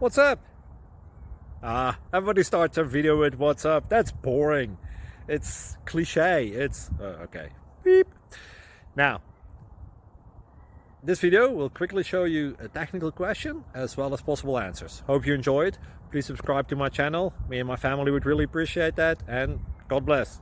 What's up? Everybody starts their video with what's up. That's boring. It's cliche. It's okay. Beep. Now, this video will quickly show you a technical question as well as possible answers. Hope you enjoyed. Please subscribe to my channel. Me and my family would really appreciate that, and God bless.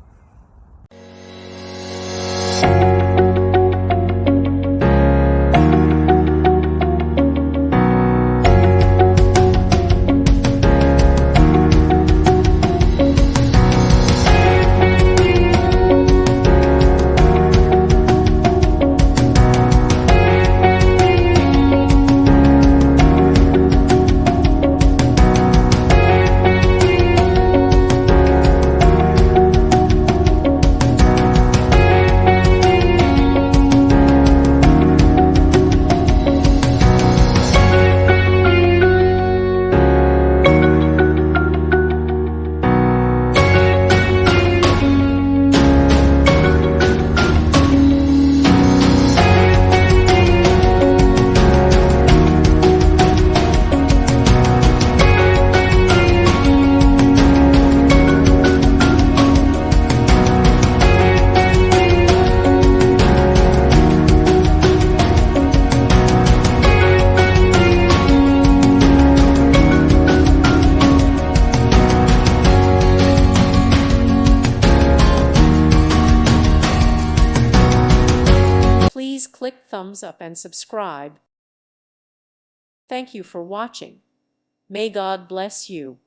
Please click thumbs up and subscribe. Thank you for watching. May God bless you.